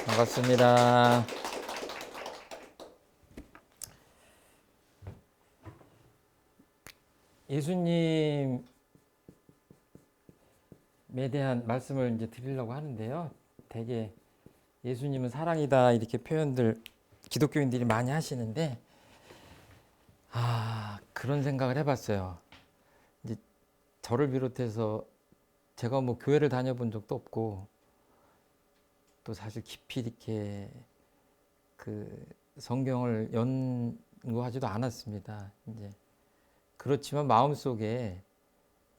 반갑습니다. 예수님에 대한 말씀을 이제 드리려고 하는데요. 되게 예수님은 사랑이다 이렇게 표현들 기독교인들이 많이 하시는데 그런 생각을 해봤어요. 이제 저를 비롯해서 제가 뭐 교회를 다녀본 적도 없고 또 사실 깊이 이렇게 그 성경을 연구하지도 않았습니다. 이제 그렇지만 마음속에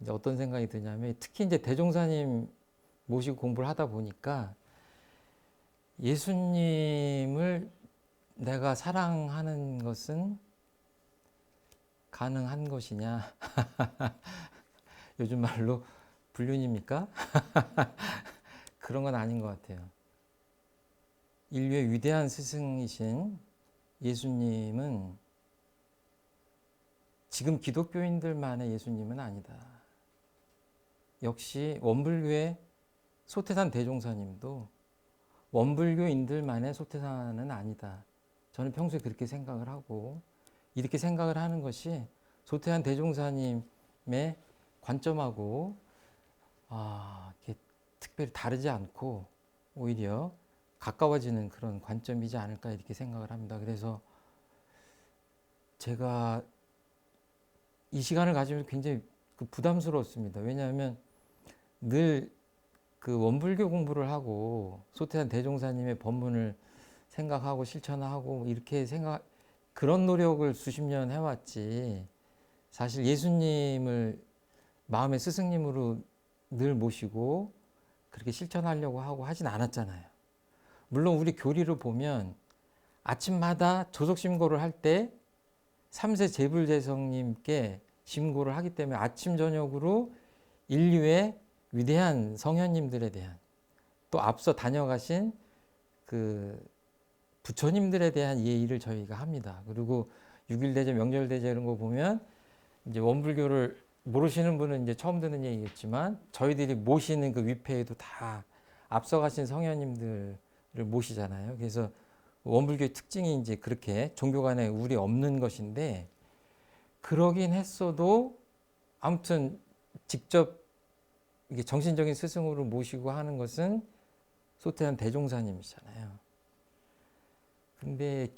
이제 어떤 생각이 드냐면 특히 이제 대종사님 모시고 공부를 하다 보니까 예수님을 내가 사랑하는 것은 가능한 것이냐? 요즘 말로 불륜입니까? 그런 건 아닌 것 같아요. 인류의 위대한 스승이신 예수님은 지금 기독교인들만의 예수님은 아니다. 역시 원불교의 소태산 대종사님도 원불교인들만의 소태산은 아니다. 저는 평소에 그렇게 생각을 하고 이렇게 생각을 하는 것이 소태산 대종사님의 관점하고 이렇게 특별히 다르지 않고 오히려 가까워지는 그런 관점이지 않을까 이렇게 생각을 합니다. 그래서 제가 이 시간을 가지면 굉장히 부담스러웠습니다. 왜냐하면 늘 그 원불교 공부를 하고 소태산 대종사님의 법문을 생각하고 실천하고 이렇게 그런 노력을 수십 년 해왔지. 사실 예수님을 마음의 스승님으로 늘 모시고 그렇게 실천하려고 하고 하진 않았잖아요. 물론 우리 교리를 보면 아침마다 조석심고를 할 때 3세 제불제성님께 심고를 하기 때문에 아침 저녁으로 인류의 위대한 성현님들에 대한 또 앞서 다녀가신 그 부처님들에 대한 예의를 저희가 합니다. 그리고 6.1대제, 명절대제 이런 거 보면 이제 원불교를 모르시는 분은 이제 처음 듣는 얘기겠지만 저희들이 모시는 그 위패에도 다 앞서가신 성현님들을 모시잖아요. 그래서 원불교의 특징이 이제 그렇게 종교 간에 우리 없는 것인데 그러긴 했어도 아무튼 직접 이게 정신적인 스승으로 모시고 하는 것은 소태산 대종사님이잖아요. 근데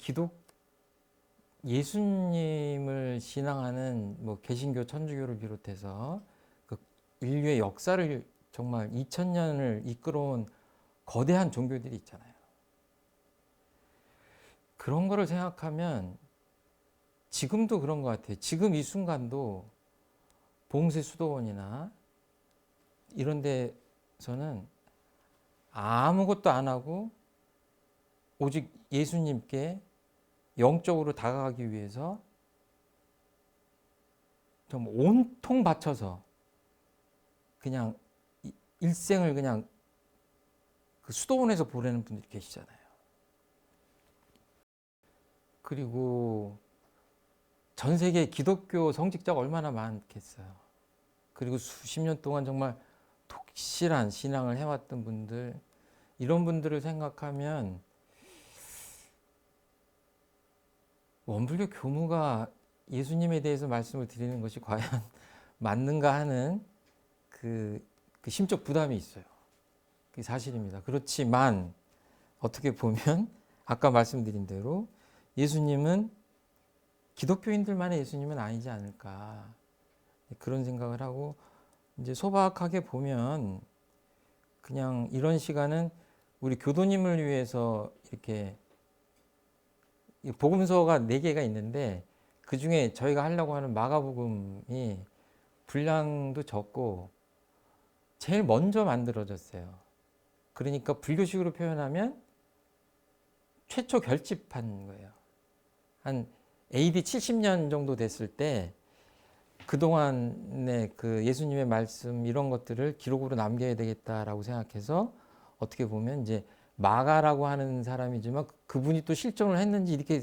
예수님을 신앙하는 뭐 개신교, 천주교를 비롯해서 그 인류의 역사를 정말 2000년을 이끌어온 거대한 종교들이 있잖아요. 그런 거를 생각하면 지금도 그런 것 같아요. 지금 이 순간도 봉쇄 수도원이나 이런 데서는 아무것도 안 하고 오직 예수님께 영적으로 다가가기 위해서 좀 온통 바쳐서 그냥 일생을 그냥 그 수도원에서 보내는 분들이 계시잖아요. 그리고 전 세계 기독교 성직자가 얼마나 많겠어요. 그리고 수십 년 동안 정말 독실한 신앙을 해왔던 분들, 이런 분들을 생각하면 원불교 교무가 예수님에 대해서 말씀을 드리는 것이 과연 맞는가 하는 그 심적 부담이 있어요. 그게 사실입니다. 그렇지만 어떻게 보면 아까 말씀드린 대로 예수님은 기독교인들만의 예수님은 아니지 않을까 그런 생각을 하고 이제 소박하게 보면 그냥 이런 시간은 우리 교도님을 위해서 이렇게 복음서가 4개가 있는데 그 중에 저희가 하려고 하는 마가복음이 분량도 적고 제일 먼저 만들어졌어요. 그러니까 불교식으로 표현하면 최초 결집한 거예요. 한 AD 70년 정도 됐을 때 그동안의 그 예수님의 말씀 이런 것들을 기록으로 남겨야 되겠다라고 생각해서 어떻게 보면 이제 마가라고 하는 사람이지만 그분이 또 실존을 했는지 이렇게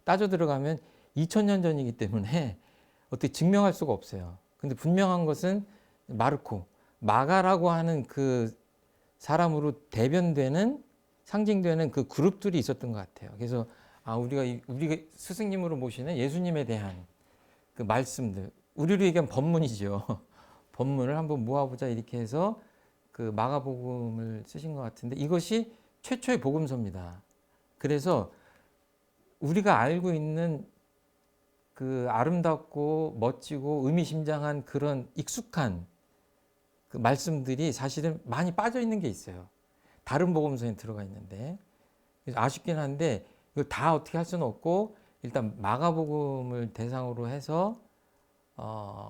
따져 들어가면 2000년 전이기 때문에 어떻게 증명할 수가 없어요. 근데 분명한 것은 마르코, 마가라고 하는 그 사람으로 대변되는 상징되는 그 그룹들이 있었던 것 같아요. 그래서 우리가 스승님으로 모시는 예수님에 대한 그 말씀들, 우리로 얘기하면 법문이죠. 법문을 한번 모아보자 이렇게 해서 그 마가복음을 쓰신 것 같은데 이것이 최초의 복음서입니다. 그래서 우리가 알고 있는 그 아름답고 멋지고 의미심장한 그런 익숙한 그 말씀들이 사실은 많이 빠져 있는 게 있어요. 다른 복음서에 들어가 있는데 아쉽긴 한데 이걸 다 어떻게 할 수는 없고 일단 마가복음을 대상으로 해서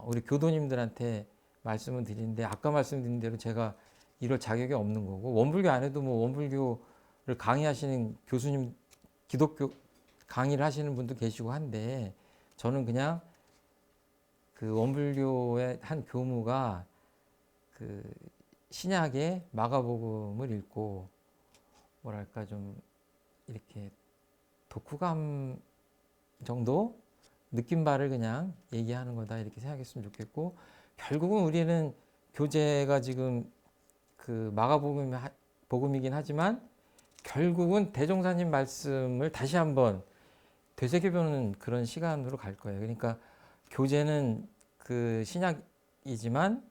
우리 교도님들한테 말씀을 드리는데 아까 말씀드린 대로 제가 이럴 자격이 없는 거고 원불교 안에도 뭐 원불교를 강의하시는 교수님 기독교 강의를 하시는 분도 계시고 한데 저는 그냥 그 원불교의 한 교무가 그 신약의 마가복음을 읽고 뭐랄까 좀 이렇게 독후감 정도 느낀 바를 그냥 얘기하는 거다 이렇게 생각했으면 좋겠고 결국은 우리는 교재가 지금 그 마가복음이긴 하지만 결국은 대종사님 말씀을 다시 한번 되새겨보는 그런 시간으로 갈 거예요. 그러니까 교재는 그 신약이지만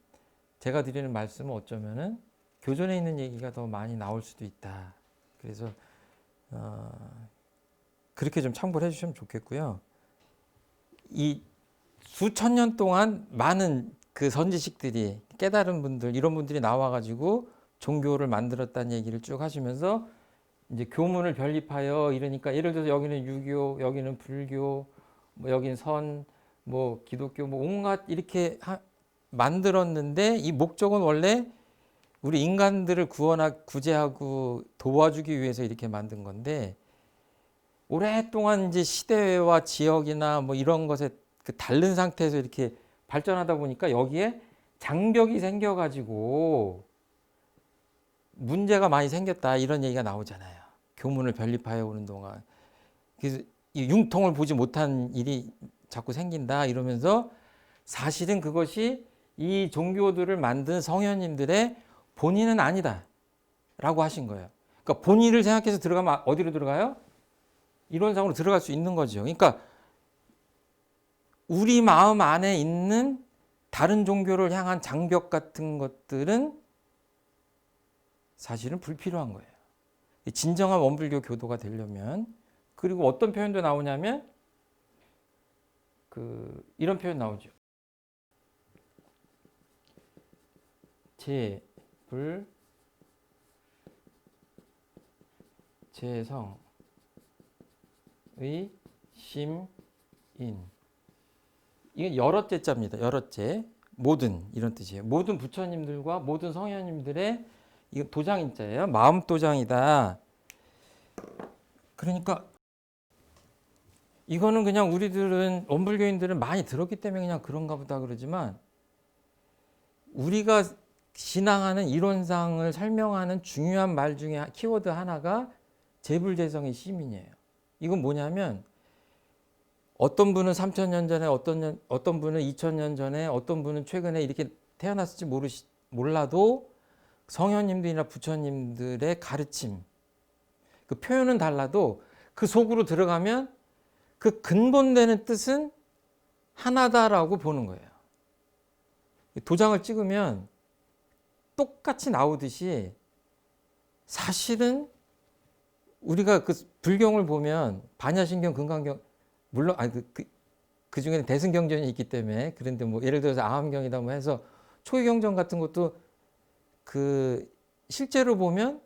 제가 드리는 말씀은 어쩌면은 교전에 있는 얘기가 더 많이 나올 수도 있다. 그래서 그렇게 좀 참고를 해주시면 좋겠고요. 이 수천 년 동안 많은 그 선지식들이 깨달은 분들 이런 분들이 나와가지고 종교를 만들었다는 얘기를 쭉 하시면서 이제 교문을 변립하여 이러니까 예를 들어서 여기는 유교, 여기는 불교, 뭐 여기는 선, 뭐 기독교, 뭐 온갖 이렇게 만들었는데 이 목적은 원래 우리 인간들을 구제하고 도와주기 위해서 이렇게 만든 건데 오랫동안 이제 시대와 지역이나 뭐 이런 것에 그 다른 상태에서 이렇게 발전하다 보니까 여기에 장벽이 생겨가지고 문제가 많이 생겼다 이런 얘기가 나오잖아요. 교문을 변립하여 오는 동안. 그래서 이 융통을 보지 못한 일이 자꾸 생긴다 이러면서 사실은 그것이 이 종교들을 만든 성현님들의 본인은 아니다 라고 하신 거예요. 그러니까 본인을 생각해서 들어가면 어디로 들어가요? 이론상으로 들어갈 수 있는 거죠. 그러니까 우리 마음 안에 있는 다른 종교를 향한 장벽 같은 것들은 사실은 불필요한 거예요. 진정한 원불교 교도가 되려면. 그리고 어떤 표현도 나오냐면 이런 표현 나오죠. 재성 의 심인 이게 여럿째 자입니다. 여럿째 모든 이런 뜻이에요. 모든 부처님들과 모든 성현님들의 이거 도장인자예요. 마음 도장이다. 그러니까 이거는 그냥 우리들은 원불교인들은 많이 들었기 때문에 그냥 그런가 보다 그러지만 우리가 신앙하는 이론상을 설명하는 중요한 말 중에 키워드 하나가 재불재성의 시민이에요. 이건 뭐냐면 어떤 분은 3,000년 전에 어떤 분은 2,000년 전에 어떤 분은 최근에 이렇게 태어났을지 몰라도 성현님들이나 부처님들의 가르침 그 표현은 달라도 그 속으로 들어가면 그 근본되는 뜻은 하나다라고 보는 거예요. 도장을 찍으면 똑같이 나오듯이 사실은 우리가 그 불경을 보면 반야신경, 금강경 물론 그 중에는 대승경전이 있기 때문에 그런데 뭐 예를 들어서 아함경이다 뭐 해서 초기경전 같은 것도 그 실제로 보면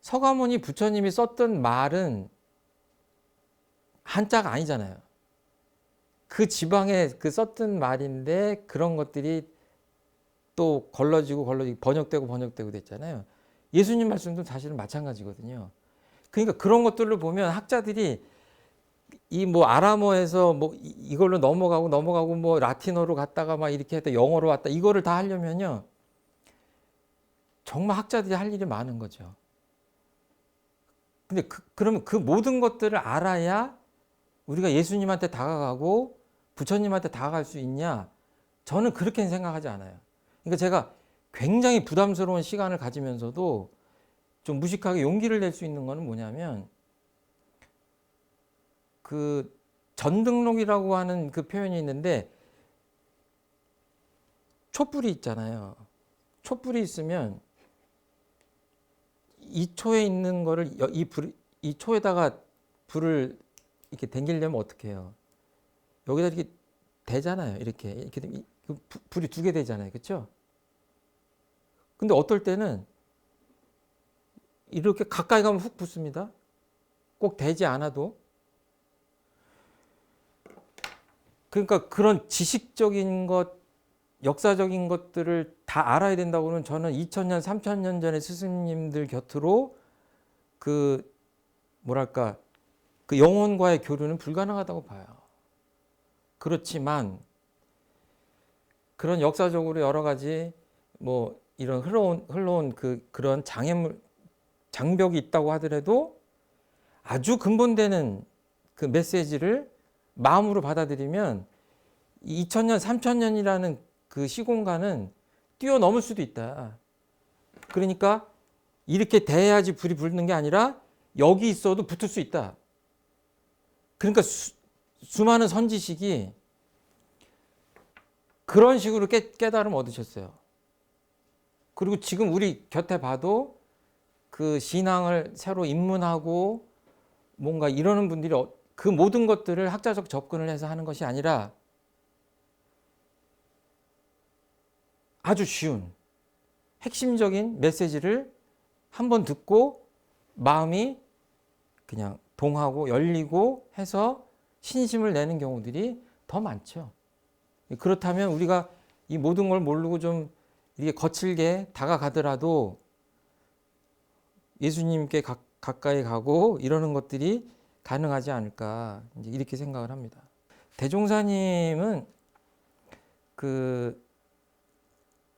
서가모니 부처님이 썼던 말은 한자가 아니잖아요. 그 지방에 그 썼던 말인데 그런 것들이 또 걸러지고 번역되고 됐잖아요. 예수님 말씀도 사실은 마찬가지거든요. 그러니까 그런 것들을 보면 학자들이 이 뭐 아람어에서 뭐 이걸로 넘어가고 뭐 라틴어로 갔다가 막 이렇게 했다 영어로 왔다 이거를 다 하려면요 정말 학자들이 할 일이 많은 거죠. 근데 그러면 그 모든 것들을 알아야 우리가 예수님한테 다가가고 부처님한테 다가갈 수 있냐? 저는 그렇게는 생각하지 않아요. 그러니까 제가 굉장히 부담스러운 시간을 가지면서도 좀 무식하게 용기를 낼 수 있는 거는 뭐냐면 그 전등록이라고 하는 그 표현이 있는데 촛불이 있잖아요. 촛불이 있으면 이 초에 있는 거를 이 초에다가 불을 이렇게 당기려면 어떻게 해요? 여기다 이렇게 대잖아요. 이렇게 되면 불이 두 개 되잖아요. 그렇죠? 근데 어떨 때는 이렇게 가까이 가면 훅 붙습니다. 꼭 대지 않아도. 그러니까 그런 지식적인 것, 역사적인 것들을 다 알아야 된다고는 저는 2000년, 3000년 전에 스승님들 곁으로 그 뭐랄까 그 영혼과의 교류는 불가능하다고 봐요. 그렇지만 그런 역사적으로 여러 가지 뭐 이런 흘러온 그런 장벽이 있다고 하더라도 아주 근본되는 그 메시지를 마음으로 받아들이면 2000년, 3000년이라는 그 시공간은 뛰어넘을 수도 있다. 그러니까 이렇게 대해야지 불이 붙는 게 아니라 여기 있어도 붙을 수 있다. 그러니까 수많은 선지식이 그런 식으로 깨달음 얻으셨어요. 그리고 지금 우리 곁에 봐도 그 신앙을 새로 입문하고 뭔가 이러는 분들이 그 모든 것들을 학자적 접근을 해서 하는 것이 아니라 아주 쉬운 핵심적인 메시지를 한번 듣고 마음이 그냥 동하고 열리고 해서 신심을 내는 경우들이 더 많죠. 그렇다면 우리가 이 모든 걸 모르고 좀 이렇게 거칠게 다가가더라도 예수님께 가까이 가고 이러는 것들이 가능하지 않을까 이제 이렇게 생각을 합니다. 대종사님은 그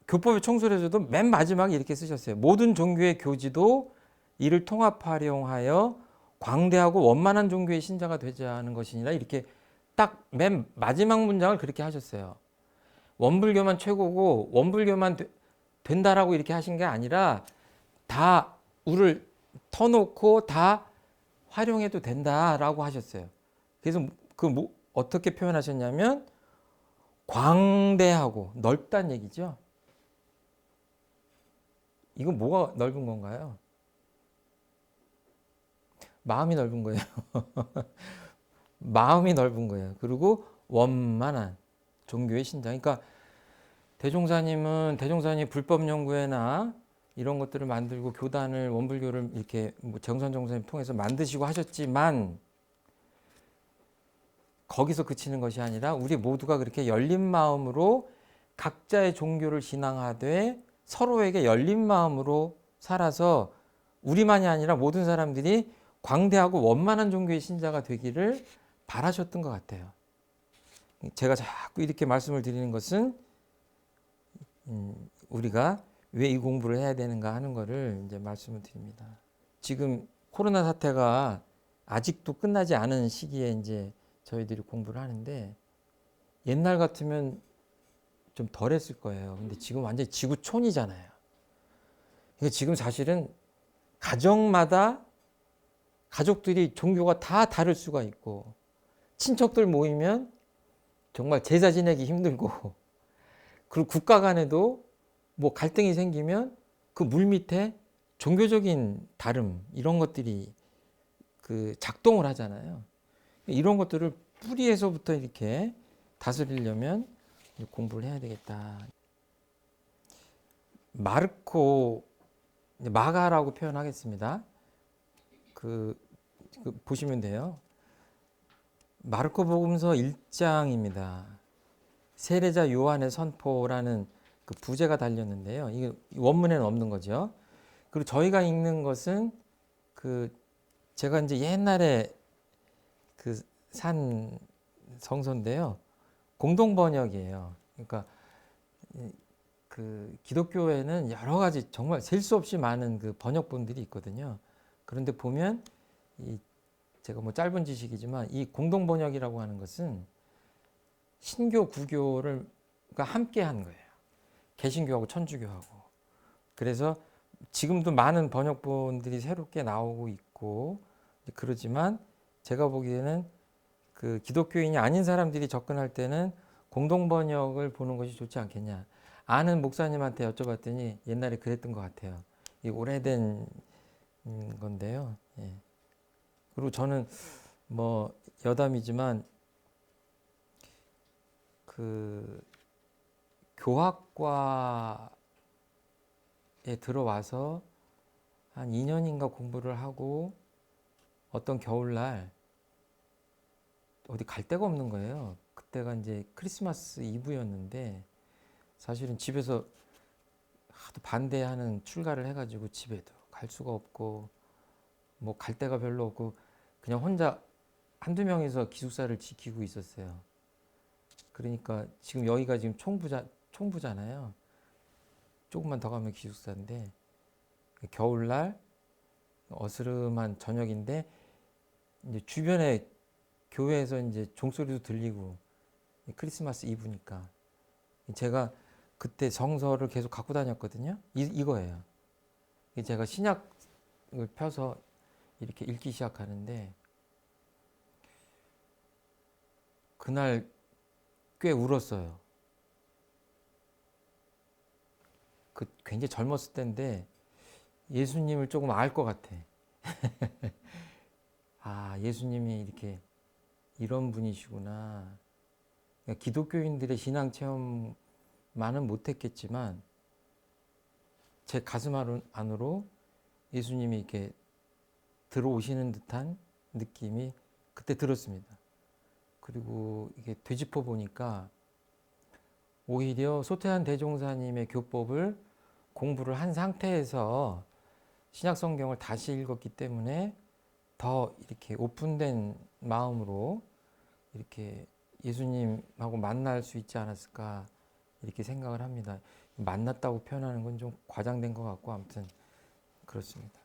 교법의 총술에서도 맨 마지막에 이렇게 쓰셨어요. 모든 종교의 교지도 이를 통합활용하여 광대하고 원만한 종교의 신자가 되자 하는 것이니라 이렇게 딱 맨 마지막 문장을 그렇게 하셨어요. 원불교만 최고고 원불교만 된다라고 이렇게 하신 게 아니라 다 우를 터놓고 다 활용해도 된다라고 하셨어요. 그래서 어떻게 표현하셨냐면 광대하고 넓다는 얘기죠. 이건 뭐가 넓은 건가요? 마음이 넓은 거예요. 마음이 넓은 거예요. 그리고 원만한 종교의 신장. 그러니까 대종사님 불법 연구회나 이런 것들을 만들고 교단을 원불교를 이렇게 정선 정선님 통해서 만드시고 하셨지만 거기서 그치는 것이 아니라 우리 모두가 그렇게 열린 마음으로 각자의 종교를 신앙하되 서로에게 열린 마음으로 살아서 우리만이 아니라 모든 사람들이 광대하고 원만한 종교의 신자가 되기를 바라셨던 것 같아요. 제가 자꾸 이렇게 말씀을 드리는 것은 우리가 왜 이 공부를 해야 되는가 하는 것을 이제 말씀을 드립니다. 지금 코로나 사태가 아직도 끝나지 않은 시기에 이제 저희들이 공부를 하는데 옛날 같으면 좀 덜 했을 거예요. 근데 지금 완전히 지구촌이잖아요. 그러니까 지금 사실은 가정마다 가족들이 종교가 다 다를 수가 있고 친척들 모이면 정말 제사 지내기 힘들고 그리고 국가 간에도 뭐 갈등이 생기면 그 물밑에 종교적인 다름 이런 것들이 그 작동을 하잖아요. 이런 것들을 뿌리에서부터 이렇게 다스리려면 공부를 해야 되겠다. 마가라고 표현하겠습니다. 보시면 돼요. 마르코 복음서 1장입니다. 세례자 요한의 선포라는 그 부제가 달렸는데요. 이게 원문에는 없는 거죠. 그리고 저희가 읽는 것은 제가 이제 옛날에 산 성서인데요. 공동 번역이에요. 그러니까 기독교에는 여러 가지 정말 셀 수 없이 많은 그 번역본들이 있거든요. 그런데 보면 제가 뭐 짧은 지식이지만 이 공동 번역이라고 하는 것은 신교, 구교를 함께 한 거예요. 개신교하고 천주교하고. 그래서 지금도 많은 번역본들이 새롭게 나오고 있고 그러지만 제가 보기에는 그 기독교인이 아닌 사람들이 접근할 때는 공동 번역을 보는 것이 좋지 않겠냐. 아는 목사님한테 여쭤봤더니 옛날에 그랬던 것 같아요. 이 오래된 건데요. 예. 그리고 저는 뭐 여담이지만 그 교학과에 들어와서 한 2년인가 공부를 하고 어떤 겨울날 어디 갈 데가 없는 거예요. 그때가 이제 크리스마스 이브였는데 사실은 집에서 하도 반대하는 출가를 해가지고 집에도 갈 수가 없고 뭐 갈 데가 별로 없고 그냥 혼자 한두 명이서 기숙사를 지키고 있었어요. 그러니까 지금 여기가 지금 총부잖아요. 조금만 더 가면 기숙사인데 겨울날 어스름한 저녁인데 이제 주변에 교회에서 이제 종소리도 들리고 크리스마스 이브니까 제가 그때 성서를 계속 갖고 다녔거든요. 이거예요. 제가 신약을 펴서 이렇게 읽기 시작하는데 그날 꽤 울었어요. 그 굉장히 젊었을 때인데 예수님을 조금 알 것 같아. 아, 예수님이 이렇게 이런 분이시구나. 그러니까 기독교인들의 신앙 체험만은 못했겠지만 제 가슴 안으로 예수님이 이렇게 들어오시는 듯한 느낌이 그때 들었습니다. 그리고 이게 되짚어 보니까 오히려 소태한 대종사님의 교법을 공부를 한 상태에서 신약 성경을 다시 읽었기 때문에 더 이렇게 오픈된 마음으로 이렇게 예수님하고 만날 수 있지 않았을까 이렇게 생각을 합니다. 만났다고 표현하는 건 좀 과장된 것 같고 아무튼 그렇습니다.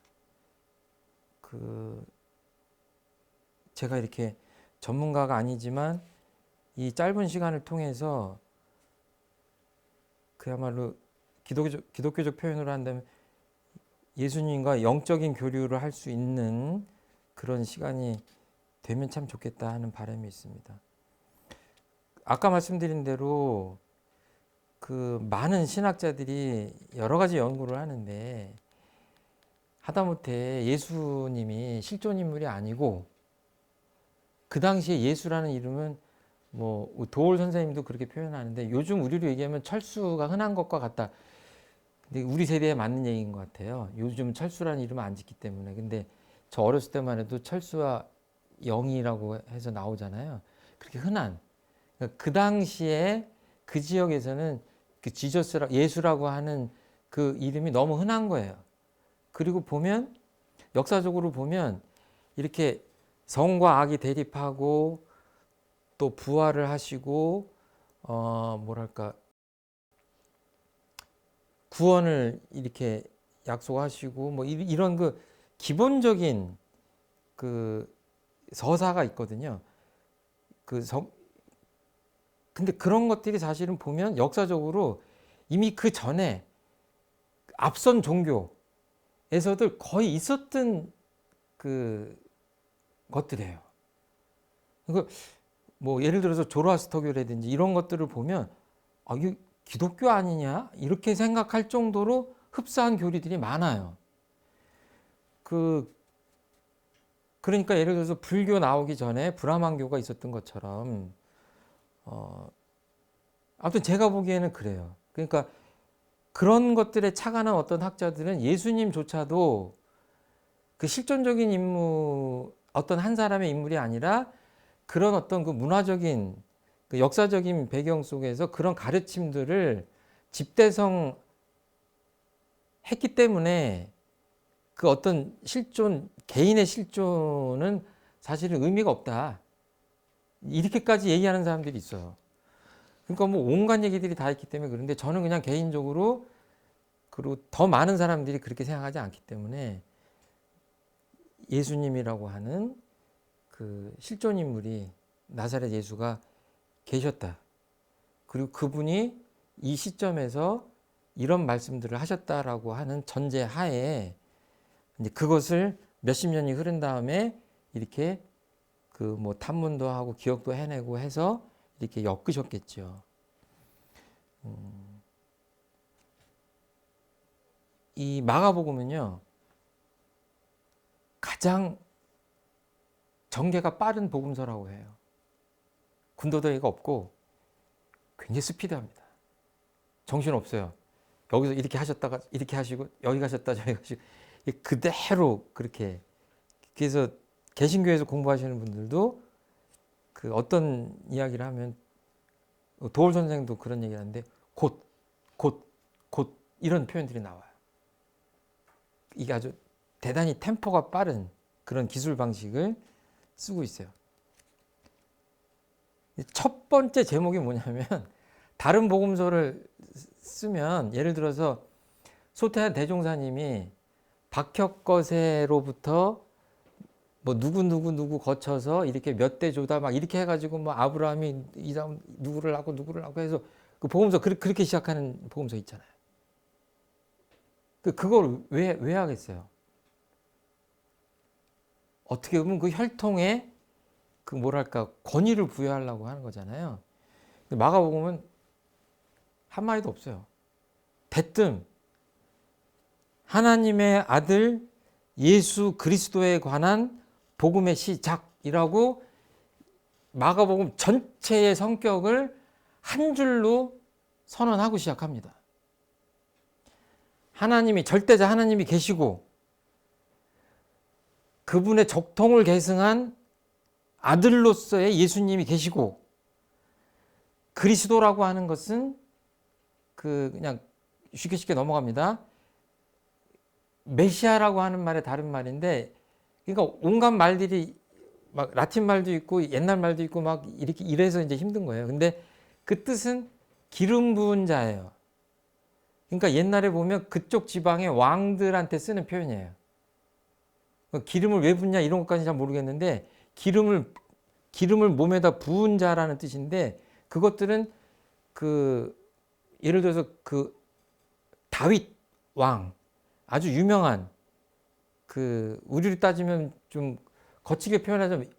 제가 이렇게 전문가가 아니지만 이 짧은 시간을 통해서 그야말로 기독교적 표현으로 한다면 예수님과 영적인 교류를 할 수 있는 그런 시간이 되면 참 좋겠다 하는 바람이 있습니다. 아까 말씀드린 대로 그 많은 신학자들이 여러 가지 연구를 하는데 하다못해 예수님이 실존 인물이 아니고 그 당시에 예수라는 이름은 뭐 도올 선생님도 그렇게 표현하는데 요즘 우리로 얘기하면 철수가 흔한 것과 같다. 근데 우리 세대에 맞는 얘기인 것 같아요. 요즘 철수라는 이름을 안 짓기 때문에. 근데 저 어렸을 때만 해도 철수와 영이라고 해서 나오잖아요. 그렇게 흔한. 그러니까 그 당시에 그 지역에서는 그 지저스라 예수라고 하는 그 이름이 너무 흔한 거예요. 그리고 보면 역사적으로 보면 이렇게 성과 악이 대립하고 또 부활을 하시고 뭐랄까 구원을 이렇게 약속하시고 뭐 이런 그 기본적인 그 서사가 있거든요. 근데 그런 것들이 사실은 보면 역사적으로 이미 그 전에 앞선 종교에서도 거의 있었던 그 것들이에요. 그러니까 뭐 예를 들어서 조로아스터교라든지 이런 것들을 보면 아, 이게 기독교 아니냐 이렇게 생각할 정도로 흡사한 교리들이 많아요. 그러니까 예를 들어서 불교 나오기 전에 브라만교가 있었던 것처럼 아무튼 제가 보기에는 그래요. 그러니까 그런 것들에 착안한 어떤 학자들은 예수님조차도 그 실존적인 인물 어떤 한 사람의 인물이 아니라 그런 어떤 그 문화적인 그 역사적인 배경 속에서 그런 가르침들을 집대성 했기 때문에 그 어떤 개인의 실존은 사실은 의미가 없다. 이렇게까지 얘기하는 사람들이 있어요. 그러니까 뭐 온갖 얘기들이 다 있기 때문에 그런데 저는 그냥 개인적으로 그리고 더 많은 사람들이 그렇게 생각하지 않기 때문에 예수님이라고 하는 그 실존 인물이 나사렛 예수가 계셨다. 그리고 그분이 이 시점에서 이런 말씀들을 하셨다라고 하는 전제 하에 이제 그것을 몇십 년이 흐른 다음에 이렇게 그 뭐 탐문도 하고 기억도 해내고 해서 이렇게 엮으셨겠죠. 이 마가복음은요, 가장 전개가 빠른 복음서라고 해요. 군더더기가 없고 굉장히 스피드합니다. 정신 없어요. 여기서 이렇게 하셨다가 이렇게 하시고 여기 가셨다 저기 가시고 그대로 그렇게. 그래서 개신교에서 공부하시는 분들도 그 어떤 이야기를 하면 도올 선생도 그런 얘기를 하는데 곧 이런 표현들이 나와요. 이게 아주 대단히 템포가 빠른 그런 기술 방식을 쓰고 있어요. 첫 번째 제목이 뭐냐면 다른 복음서를 쓰면 예를 들어서 소태한 대종사님이 박혁거세로부터 뭐 누구 거쳐서 이렇게 몇 대 조다 막 이렇게 해가지고 뭐 아브라함이 이 다음 누구를 낳고 해서 그 복음서 그렇게 시작하는 복음서 있잖아요. 그걸 왜 하겠어요? 어떻게 보면 그 혈통에 그 뭐랄까 권위를 부여하려고 하는 거잖아요. 마가복음은 한마디도 없어요. 대뜸 하나님의 아들 예수 그리스도에 관한 복음의 시작이라고 마가복음 전체의 성격을 한 줄로 선언하고 시작합니다. 하나님이 절대자 하나님이 계시고 그분의 적통을 계승한 아들로서의 예수님이 계시고 그리스도라고 하는 것은 그냥 쉽게 넘어갑니다. 메시아라고 하는 말의 다른 말인데, 그러니까 온갖 말들이 막 라틴 말도 있고 옛날 말도 있고 막 이렇게 이래서 이제 힘든 거예요. 근데 그 뜻은 기름 부은 자예요. 그러니까 옛날에 보면 그쪽 지방의 왕들한테 쓰는 표현이에요. 기름을 왜 붓냐 이런 것까지 잘 모르겠는데 기름을 몸에다 부은 자라는 뜻인데, 그것들은 그 예를 들어서 그 다윗 왕 아주 유명한 그 우리로 따지면 좀 거치게 표현하자면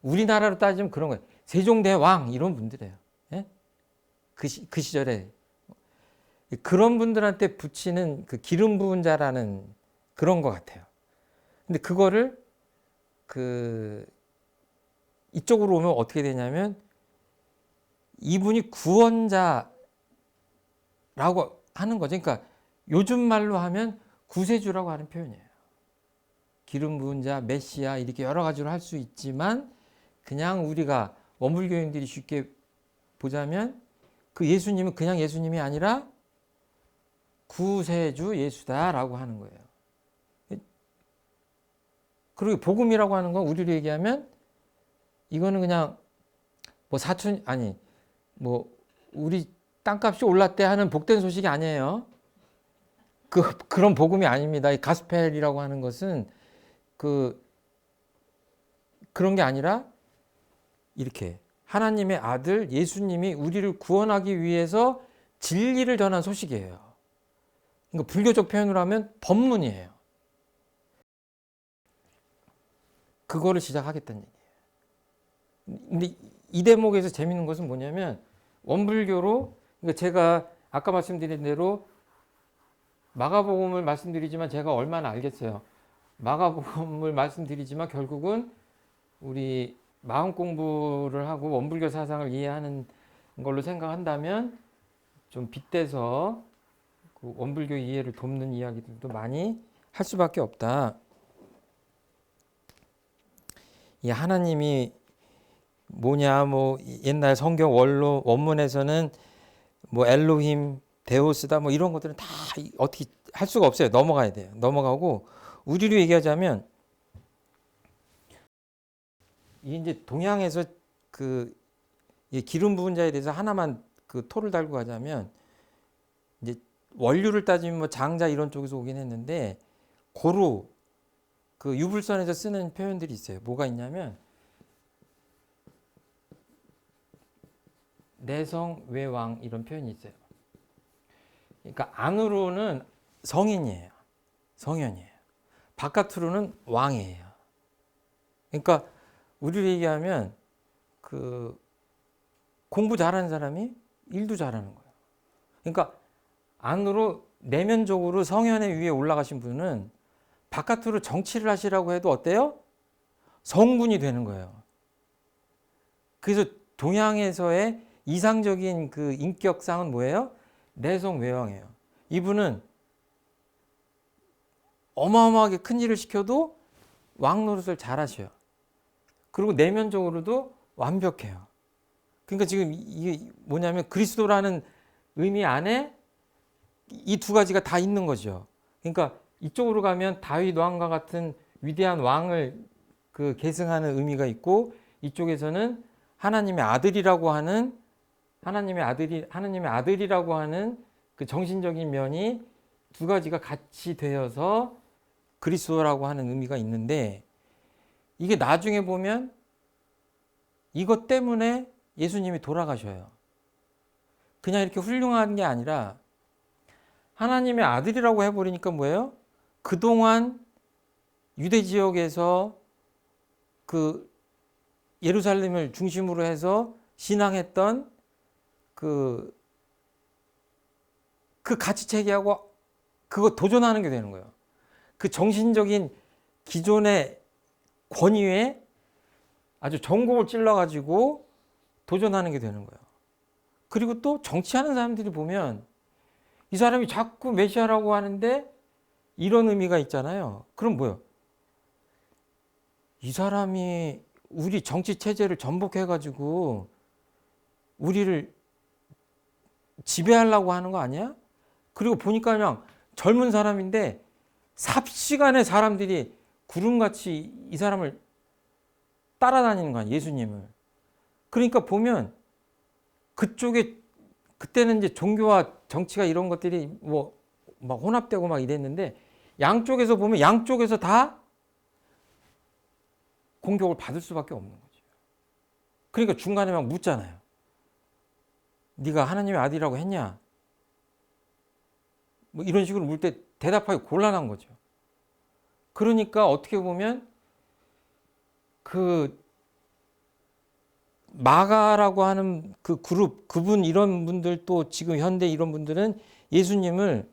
우리나라로 따지면 그런 거예요. 세종대왕 이런 분들이에요. 예? 그 시절에 그런 분들한테 붙이는 그 기름 부은 자라는 그런 것 같아요. 근데 그거를 그 이쪽으로 오면 어떻게 되냐면 이분이 구원자라고 하는 거죠. 그러니까 요즘 말로 하면 구세주라고 하는 표현이에요. 기름 부은 자, 메시아 이렇게 여러 가지로 할 수 있지만 그냥 우리가 원불교인들이 쉽게 보자면 그 예수님은 그냥 예수님이 아니라 구세주 예수다라고 하는 거예요. 그리고 복음이라고 하는 건 우리로 얘기하면 이거는 그냥 뭐 사촌 아니 뭐 우리 땅값이 올랐대 하는 복된 소식이 아니에요. 그런 복음이 아닙니다. 이 가스펠이라고 하는 것은 그런 게 아니라 이렇게 하나님의 아들 예수님이 우리를 구원하기 위해서 진리를 전한 소식이에요. 그러니까 불교적 표현으로 하면 법문이에요. 그거를 시작하겠다는 얘기예요. 근데 이 대목에서 재밌는 것은 뭐냐면 원불교로, 그러니까 제가 아까 말씀드린 대로 마가복음을 말씀드리지만 제가 얼마나 알겠어요. 마가복음을 말씀드리지만 결국은 우리 마음 공부를 하고 원불교 사상을 이해하는 걸로 생각한다면 좀 빗대서 그 원불교 이해를 돕는 이야기들도 많이 할 수밖에 없다. 이 하나님이 뭐냐, 뭐 옛날 성경 원문에서는 뭐 엘로힘, 데오스다 뭐 이런 것들은 다 어떻게 할 수가 없어요. 넘어가야 돼요. 넘어가고 우리로 얘기하자면 이제 동양에서 그 기름 부은 자에 대해서 하나만 그 토를 달고 가자면 이제 원류를 따지면 뭐 장자 이런 쪽에서 오긴 했는데 고루 그 유불선에서 쓰는 표현들이 있어요. 뭐가 있냐면 내성 외왕 이런 표현이 있어요. 그러니까 안으로는 성인이에요. 성현이에요. 바깥으로는 왕이에요. 그러니까 우리를 얘기하면 그 공부 잘하는 사람이 일도 잘하는 거예요. 그러니까 안으로 내면적으로 성현의 위에 올라가신 분은 바깥으로 정치를 하시라고 해도 어때요? 성군이 되는 거예요. 그래서 동양에서의 이상적인 그 인격상은 뭐예요? 내성외왕이에요. 이분은 어마어마하게 큰 일을 시켜도 왕 노릇을 잘 하셔요. 그리고 내면적으로도 완벽해요. 그러니까 지금 이게 뭐냐면 그리스도라는 의미 안에 이 두 가지가 다 있는 거죠. 그러니까 이쪽으로 가면 다윗 왕과 같은 위대한 왕을 그 계승하는 의미가 있고, 이쪽에서는 하나님의 아들이라고 하는 하나님의 아들이라고 하는 그 정신적인 면이 두 가지가 같이 되어서 그리스도라고 하는 의미가 있는데, 이게 나중에 보면 이것 때문에 예수님이 돌아가셔요. 그냥 이렇게 훌륭한 게 아니라 하나님의 아들이라고 해버리니까 뭐예요? 그동안 유대 지역에서 그 예루살렘을 중심으로 해서 신앙했던 그 가치 체계하고 그거 도전하는 게 되는 거예요. 그 정신적인 기존의 권위에 아주 전곡을 찔러가지고 도전하는 게 되는 거예요. 그리고 또 정치하는 사람들이 보면 이 사람이 자꾸 메시아라고 하는데 이런 의미가 있잖아요. 그럼 뭐예요? 이 사람이 우리 정치 체제를 전복해가지고 우리를 지배하려고 하는 거 아니야? 그리고 보니까 그냥 젊은 사람인데 삽시간에 사람들이 구름같이 이 사람을 따라다니는 거야, 예수님을. 그러니까 보면 그쪽에 그때는 이제 종교와 정치가 이런 것들이 뭐 막 혼합되고 막 이랬는데, 양쪽에서 보면 양쪽에서 다 공격을 받을 수밖에 없는 거죠. 그러니까 중간에 막 묻잖아요. 네가 하나님의 아들이라고 했냐? 뭐 이런 식으로 물 때 대답하기 곤란한 거죠. 그러니까 어떻게 보면 그 마가라고 하는 그 그룹, 그분 이런 분들, 또 지금 현대 이런 분들은 예수님을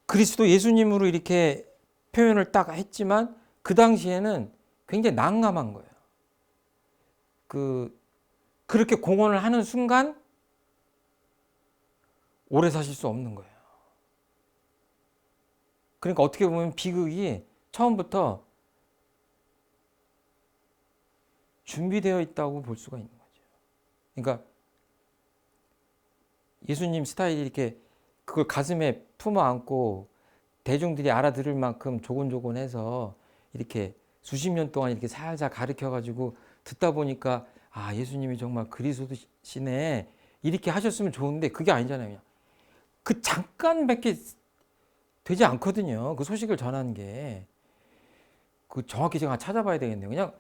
그리스도 예수님으로 이렇게 표현을 딱 했지만 그 당시에는 굉장히 난감한 거예요. 그렇게 공언을 하는 순간 오래 사실 수 없는 거예요. 그러니까 어떻게 보면 비극이 처음부터 준비되어 있다고 볼 수가 있는 거죠. 그러니까 예수님 스타일이 이렇게 그걸 가슴에 품어 안고 대중들이 알아들을 만큼 조곤조곤해서 이렇게 수십 년 동안 이렇게 살살 가르쳐 가지고 듣다 보니까 아, 예수님이 정말 그리스도시네 이렇게 하셨으면 좋은데 그게 아니잖아요. 그냥 그 잠깐밖에 되지 않거든요. 그 소식을 전하는 게. 그 정확히 제가 찾아봐야 되겠네요. 그냥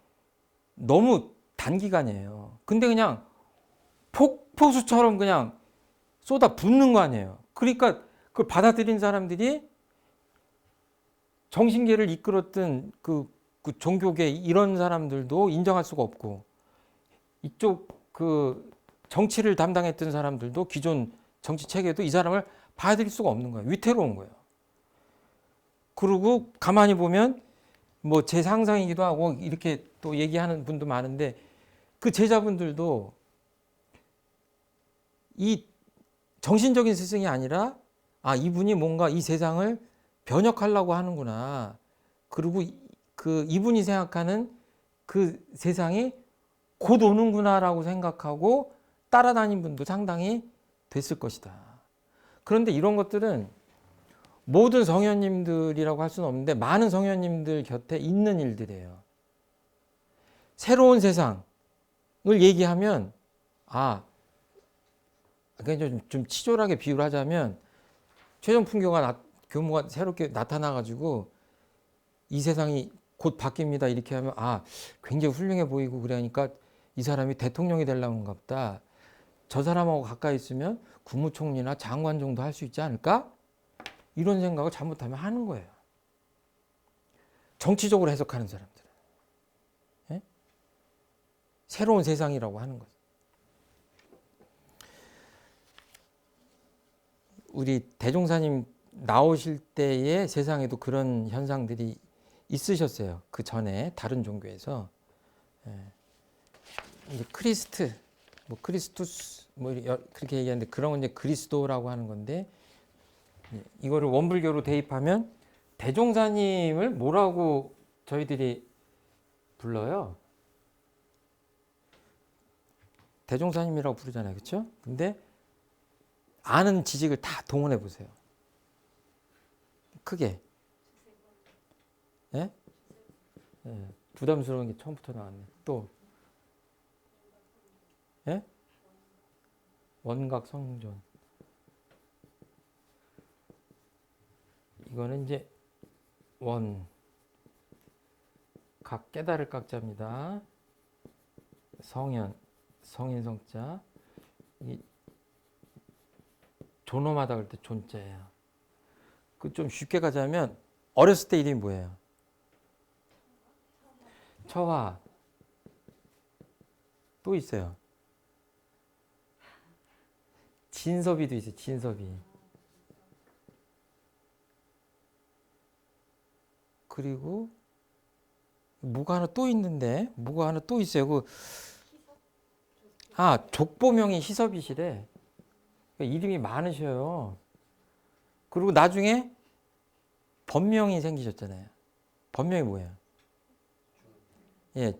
너무 단기간이에요. 근데 그냥 폭포수처럼 그냥 쏟아 붓는 거 아니에요. 그러니까 그걸 받아들인 사람들이 정신계를 이끌었던 그 종교계 이런 사람들도 인정할 수가 없고, 이쪽 그 정치를 담당했던 사람들도 기존 정치 체계도 이 사람을 받아들일 수가 없는 거예요. 위태로운 거예요. 그리고 가만히 보면 뭐 제 상상이기도 하고 이렇게 또 얘기하는 분도 많은데, 그 제자분들도 이 정신적인 스승이 아니라 아, 이분이 뭔가 이 세상을 변혁하려고 하는구나. 그리고 그 이분이 생각하는 그 세상이 곧 오는구나라고 생각하고 따라다닌 분도 상당히 됐을 것이다. 그런데 이런 것들은 모든 성현님들이라고 할 수는 없는데 많은 성현님들 곁에 있는 일들이에요. 새로운 세상을 얘기하면 그냥 좀 치졸하게 비유를 하자면 교무가 새롭게 나타나가지고 이 세상이 곧 바뀝니다 이렇게 하면 굉장히 훌륭해 보이고 그러니까 이 사람이 대통령이 되려는가 보다. 저 사람하고 가까이 있으면 국무총리나 장관 정도 할 수 있지 않을까? 이런 생각을 잘못하면 하는 거예요. 정치적으로 해석하는 사람들은. 예? 새로운 세상이라고 하는 거죠. 우리 대종사님 나오실 때의 세상에도 그런 현상들이 있으셨어요. 그 전에 다른 종교에서. 이제 크리스트, 뭐 크리스투스, 뭐 그렇게 얘기하는데 그런 건 이제 그리스도라고 하는 건데, 이거를 원불교로 대입하면 대종사님을 뭐라고 저희들이 불러요? 대종사님이라고 부르잖아요. 그렇죠? 근데 아는 지식을 다 동원해 보세요. 크게. 예? 예. 부담스러운 게 처음부터 나왔네. 또. 예? 원각 성존. 이거는 이제 원. 각 깨달을 각자입니다. 성현. 성인 성자. 이 존엄하다 그럴 때 존자예요. 그 좀 쉽게 가자면 어렸을 때 이름이 뭐예요? 처화. 또 있어요. 진섭이도 있어요. 진섭이. 그리고 뭐가 하나 또 있는데, 뭐가 하나 또 있어요. 족보명이 희섭이시래. 그러니까 이름이 많으셔요. 그리고 나중에 법명이 생기셨잖아요. 법명이 뭐예요? 예,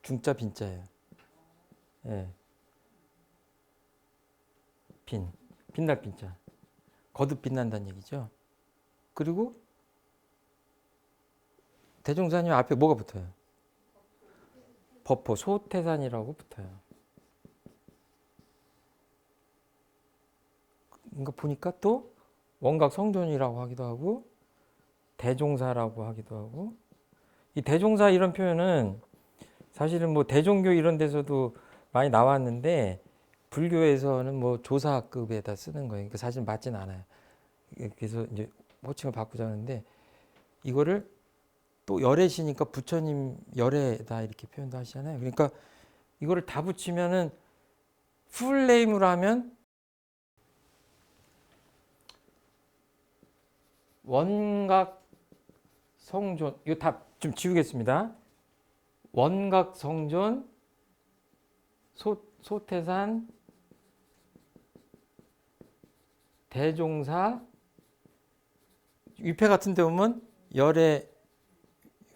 중자 빈자예요. 예. 빛날 빈자. 거듭 빛난다는 얘기죠. 그리고 대종사님 앞에 뭐가 붙어요? 법호, 소태산이라고 붙어요. 그러니까 보니까 또 원각 성존이라고 하기도 하고 대종사라고 하기도 하고, 이 대종사 이런 표현은 사실은 뭐 대종교 이런 데서도 많이 나왔는데 불교에서는 뭐 조사급에다 쓰는 거예요. 그러니까 사실 맞진 않아요. 그래서 이제 호칭을 바꾸자는데, 이거를 또 열애시니까 부처님 열애다 이렇게 표현도 하시잖아요. 그러니까 이거를 다 붙이면은 풀네임으로 하면 원각 성존, 이거 다 좀 지우겠습니다. 원각 성존, 소태산, 대종사, 위패 같은 데 보면 열애,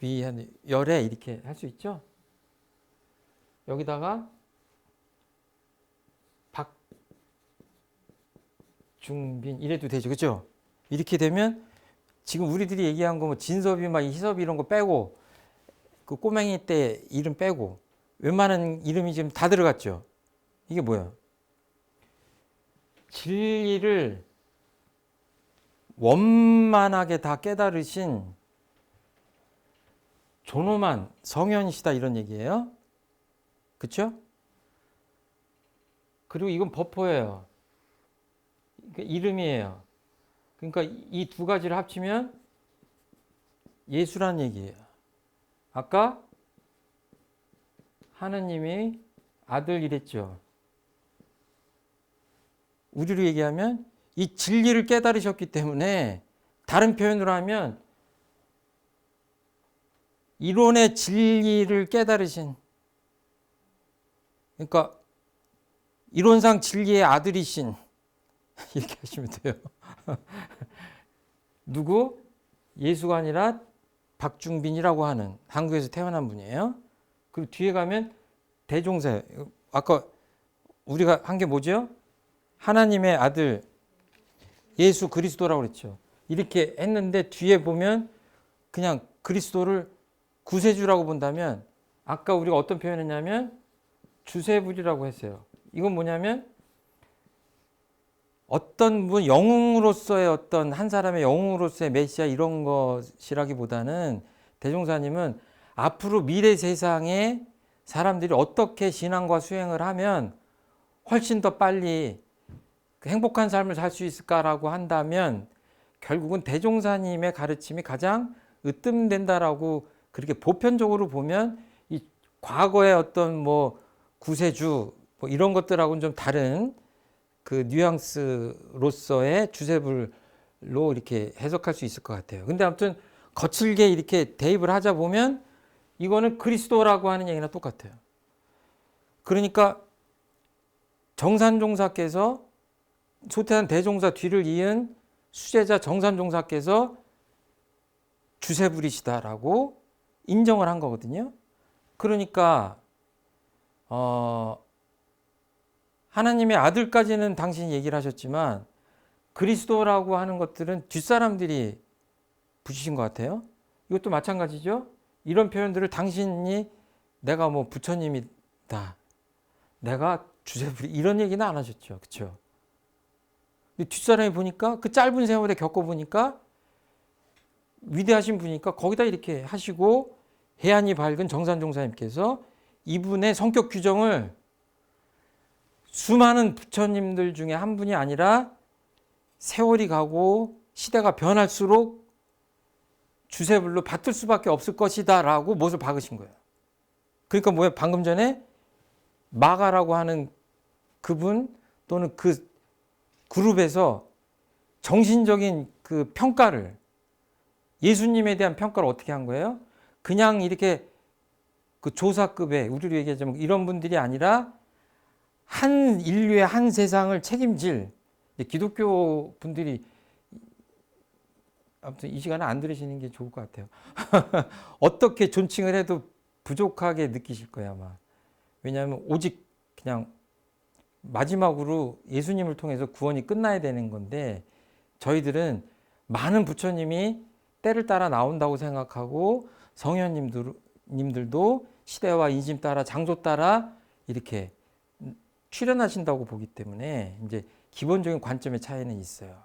위한 열애 이렇게 할 수 있죠. 여기다가 박중빈 이래도 되죠. 그렇죠? 이렇게 되면 지금 우리들이 얘기한 거 뭐 진섭이 막 희섭이 이런 거 빼고, 그 꼬맹이 때 이름 빼고 웬만한 이름이 지금 다 들어갔죠. 이게 뭐야? 진리를 원만하게 다 깨달으신 존엄한 성현이시다 이런 얘기예요. 그렇죠? 그리고 이건 법호예요. 그러니까 이름이에요. 그러니까 이 두 가지를 합치면 예수란 얘기예요. 아까 하느님이 아들 이랬죠. 우리로 얘기하면 이 진리를 깨달으셨기 때문에, 다른 표현으로 하면 이론의 진리를 깨달으신, 그러니까 이론상 진리의 아들이신 이렇게 하시면 돼요. 누구? 예수가 아니라 박중빈이라고 하는 한국에서 태어난 분이에요. 그리고 뒤에 가면 대종사. 아까 우리가 한 게 뭐죠? 하나님의 아들 예수 그리스도라고 그랬죠. 이렇게 했는데 뒤에 보면 그냥 그리스도를 구세주라고 본다면, 아까 우리가 어떤 표현했냐면 주세부리라고 했어요. 이건 뭐냐면 어떤 분 영웅으로서의 어떤 한 사람의 영웅으로서의 메시아 이런 것이라기보다는, 대종사님은 앞으로 미래 세상에 사람들이 어떻게 신앙과 수행을 하면 훨씬 더 빨리 행복한 삶을 살 수 있을까라고 한다면 결국은 대종사님의 가르침이 가장 으뜸된다라고 그렇게 보편적으로 보면 이 과거의 어떤 뭐 구세주 뭐 이런 것들하고는 좀 다른 그 뉘앙스로서의 주세불로 이렇게 해석할 수 있을 것 같아요. 근데 아무튼 거칠게 이렇게 대입을 하자 보면 이거는 그리스도라고 하는 얘기나 똑같아요. 그러니까 정산종사께서 소태한 대종사 뒤를 이은 수제자 정산종사께서 주세불이시다라고 인정을 한 거거든요. 그러니까 하나님의 아들까지는 당신이 얘기를 하셨지만 그리스도라고 하는 것들은 뒷사람들이 붙이신 것 같아요. 이것도 마찬가지죠. 이런 표현들을 당신이 내가 뭐 부처님이다, 내가 주세불이 이런 얘기는 안 하셨죠. 그렇죠? 뒷사람이 보니까 그 짧은 세월에 겪어보니까 위대하신 분이니까 거기다 이렇게 하시고 해안이 밝은 정산종사님께서 이분의 성격 규정을 수많은 부처님들 중에 한 분이 아니라 세월이 가고 시대가 변할수록 주세불로 받들 수밖에 없을 것이다 라고 못을 박으신 거예요. 그러니까 뭐예요? 방금 전에 마가라고 하는 그분 또는 그 그룹에서 정신적인 그 평가를 예수님에 대한 평가를 어떻게 한 거예요? 그냥 이렇게 그 조사급의 우리로 얘기하자면 이런 분들이 아니라 한 인류의 한 세상을 책임질 기독교 분들이 아무튼 이 시간에 안 들으시는 게 좋을 것 같아요. 어떻게 존칭을 해도 부족하게 느끼실 거예요 아마. 왜냐하면 오직 그냥 마지막으로 예수님을 통해서 구원이 끝나야 되는 건데 저희들은 많은 부처님이 때를 따라 나온다고 생각하고 성현님들도 시대와 인심 따라 장소 따라 이렇게 출현하신다고 보기 때문에 이제 기본적인 관점의 차이는 있어요.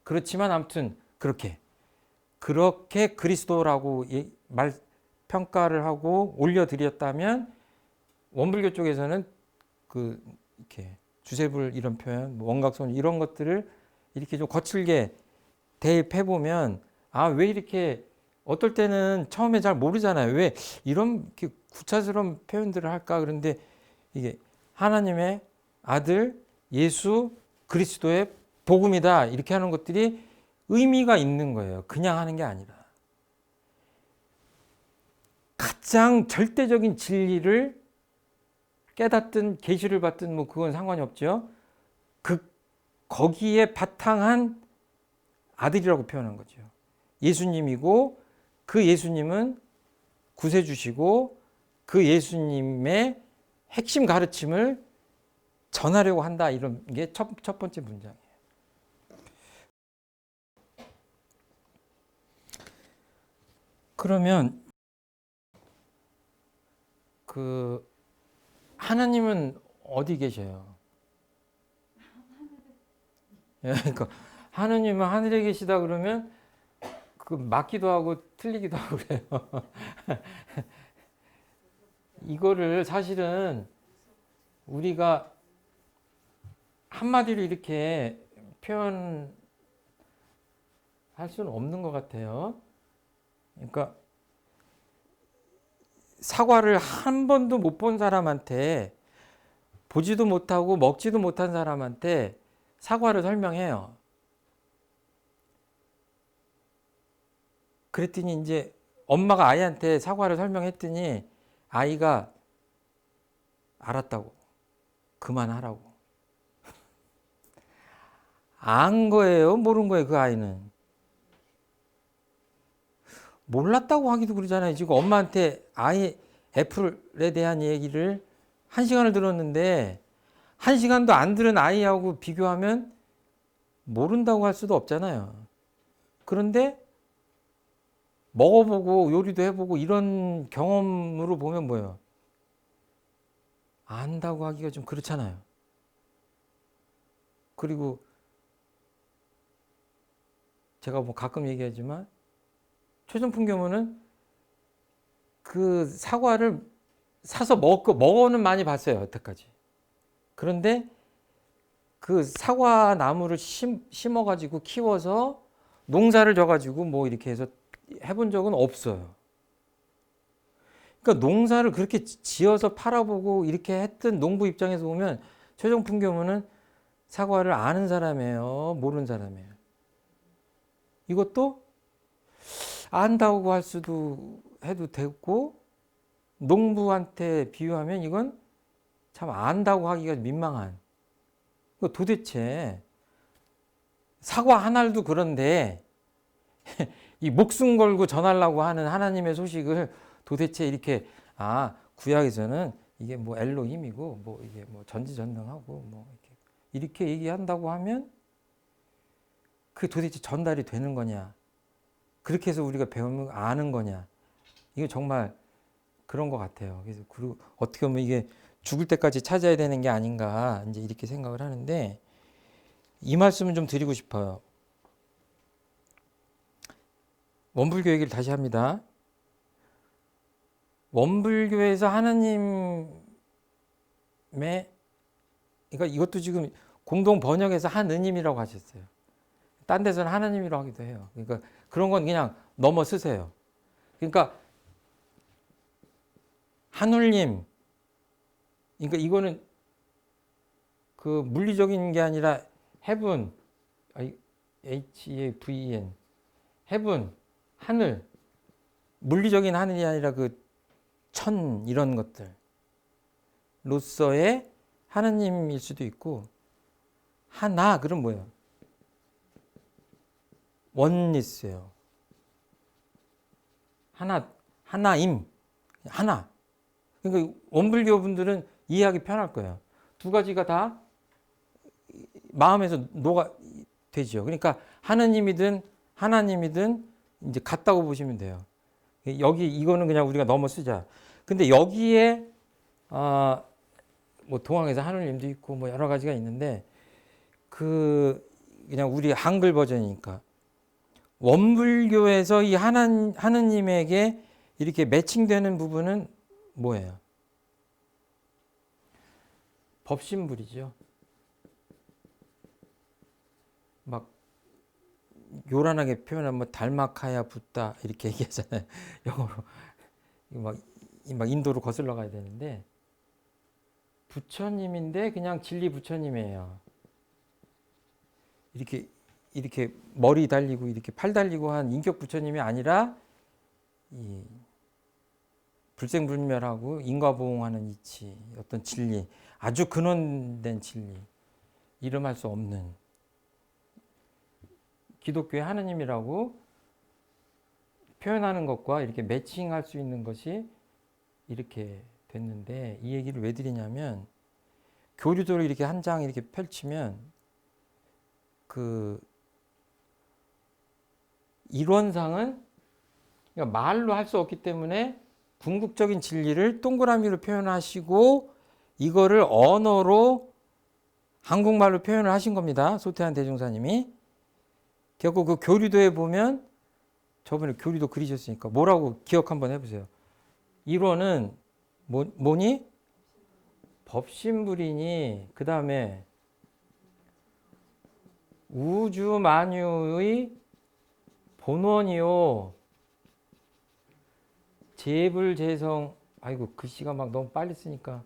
그렇지만 아무튼 그렇게 그리스도라고 평가를 하고 올려드렸다면 원불교 쪽에서는 그 이렇게 주세불 이런 표현, 원각손 이런 것들을 이렇게 좀 거칠게 대입해 보면 아, 왜 이렇게 어떨 때는 처음에 잘 모르잖아요. 왜 이런 구차스러운 표현들을 할까? 그런데 이게 하나님의 아들 예수 그리스도의 복음이다. 이렇게 하는 것들이 의미가 있는 거예요. 그냥 하는 게 아니라. 가장 절대적인 진리를 깨닫든 계시를 받든 뭐 그건 상관이 없죠. 거기에 바탕한 아들이라고 표현한 거죠. 예수님이고 그 예수님은 구세주시고 그 예수님의 핵심 가르침을 전하려고 한다. 이런 게 첫 번째 문장이에요. 그러면 그 하나님은 어디 계셔요? 그러니까 하느님은 하늘에 계시다 그러면 그 맞기도 하고 틀리기도 하고 그래요. 이거를 사실은 우리가 한마디로 이렇게 표현할 수는 없는 것 같아요. 그러니까 사과를 한 번도 못 본 사람한테 보지도 못하고 먹지도 못한 사람한테 사과를 설명해요. 그랬더니 이제 엄마가 아이한테 사과를 설명했더니 아이가 알았다고. 그만하라고. 안 거예요? 모른 거예요? 그 아이는. 몰랐다고 하기도 그러잖아요. 지금 엄마한테 아이 애플에 대한 얘기를 1시간을 들었는데 1시간도 안 들은 아이하고 비교하면 모른다고 할 수도 없잖아요. 그런데 먹어보고 요리도 해보고 이런 경험으로 보면 뭐예요? 안다고 하기가 좀 그렇잖아요. 그리고 제가 뭐 가끔 얘기하지만 최종품 교무는 그 사과를 사서 먹어는 많이 봤어요. 여태까지. 그런데 그 사과 나무를 심어가지고 키워서 농사를 져가지고 뭐 이렇게 해서 해본 적은 없어요. 그러니까 농사를 그렇게 지어서 팔아보고 이렇게 했던 농부 입장에서 보면 최종품 교무는 사과를 아는 사람이에요, 모르는 사람이에요. 이것도 안다고 할 수도 해도 되고, 농부한테 비유하면 이건 참 안다고 하기가 민망한. 도대체 사과 한 알도 그런데 이 목숨 걸고 전하려고 하는 하나님의 소식을 도대체 이렇게, 구약에서는 이게 뭐 엘로힘이고 뭐 이게 뭐 전지전능하고 뭐 이렇게 얘기한다고 하면 그게 도대체 전달이 되는 거냐? 그렇게 해서 우리가 배우면 아는 거냐? 이거 정말 그런 것 같아요. 그래서 어떻게 보면 이게 죽을 때까지 찾아야 되는 게 아닌가 이제 이렇게 생각을 하는데, 이 말씀은 좀 드리고 싶어요. 원불교 얘기를 다시 합니다. 원불교에서 하나님의, 그러니까 이것도 지금 공동 번역에서 한느님이라고 하셨어요. 딴 데서는 하나님이라고 하기도 해요. 그러니까 그런 건 그냥 넘어 쓰세요. 그러니까 하늘님, 그러니까 이거는 그 물리적인 게 아니라 heaven, H-E-V-E-N, heaven, 하늘, 물리적인 하늘이 아니라 그 천 이런 것들로서의 하나님일 수도 있고, 하나 그럼 뭐예요? 원리스예요. 하나임, 하나. 그러니까 원불교 분들은 이해하기 편할 거예요. 두 가지가 다 마음에서 녹아 되죠. 그러니까 하느님이든 하나님이든 이제 같다고 보시면 돼요. 여기 이거는 그냥 우리가 넘어 쓰자. 근데 여기에 뭐 동양에서 하느님도 있고 뭐 여러 가지가 있는데, 그냥 우리 한글 버전이니까 원불교에서 이 하느님에게 이렇게 매칭되는 부분은 뭐예요? 법신불이죠. 막 요란하게 표현하면 뭐 달마카야 붓다 이렇게 얘기하잖아요. 영어로. 막 인도로 거슬러 가야 되는데, 부처님인데 그냥 진리 부처님이에요. 이렇게 머리 달리고 이렇게 팔 달리고 한 인격 부처님이 아니라 이 불생불멸하고 인과보응하는 이치, 어떤 진리, 아주 근원된 진리, 이름할 수 없는 기독교의 하느님이라고 표현하는 것과 이렇게 매칭할 수 있는 것이 이렇게 됐는데, 이 얘기를 왜 드리냐면, 교류도를 이렇게 한 장 이렇게 펼치면 그 이론상은, 그러니까 말로 할 수 없기 때문에 궁극적인 진리를 동그라미로 표현하시고 이거를 언어로 한국말로 표현을 하신 겁니다. 소태한 대종사님이. 결국 그 교류도에 보면, 저번에 교류도 그리셨으니까 뭐라고 기억 한번 해보세요. 이론은 뭐니? 법신불이니, 그 다음에 우주 만유의 본원이요, 재불재성, 아이고 글씨가 막 너무 빨리 쓰니까,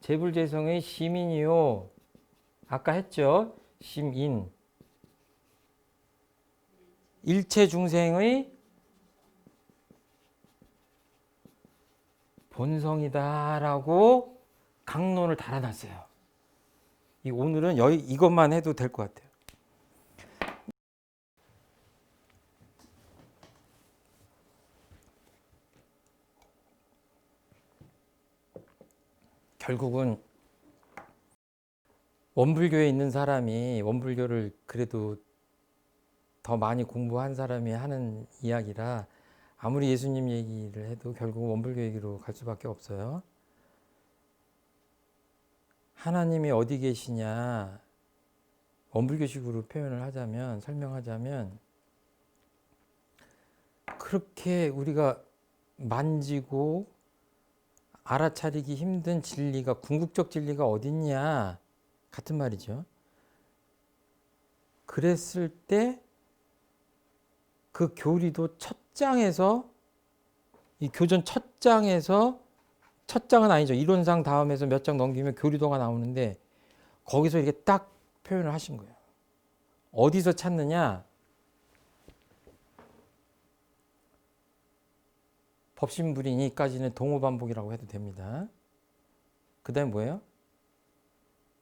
재불재성의 시민이요, 아까 했죠? 심인, 일체 중생의 본성이다라고 강론을 달아놨어요. 오늘은 이것만 해도 될 것 같아요. 결국은 원불교에 있는 사람이, 원불교를 그래도 더 많이 공부한 사람이 하는 이야기라 아무리 예수님 얘기를 해도 결국 원불교 얘기로 갈 수밖에 없어요. 하나님이 어디 계시냐, 원불교식으로 표현을 하자면, 설명하자면, 그렇게 우리가 만지고 알아차리기 힘든 진리가, 궁극적 진리가 어딨냐 같은 말이죠. 그랬을 때 그 교리도 첫 장에서, 이 교전 첫 장에서, 첫 장은 아니죠. 이론상 다음에서 몇 장 넘기면 교리도가 나오는데 거기서 이렇게 딱 표현을 하신 거예요. 어디서 찾느냐? 법신불이니까지는 동호반복이라고 해도 됩니다. 그 다음에 뭐예요?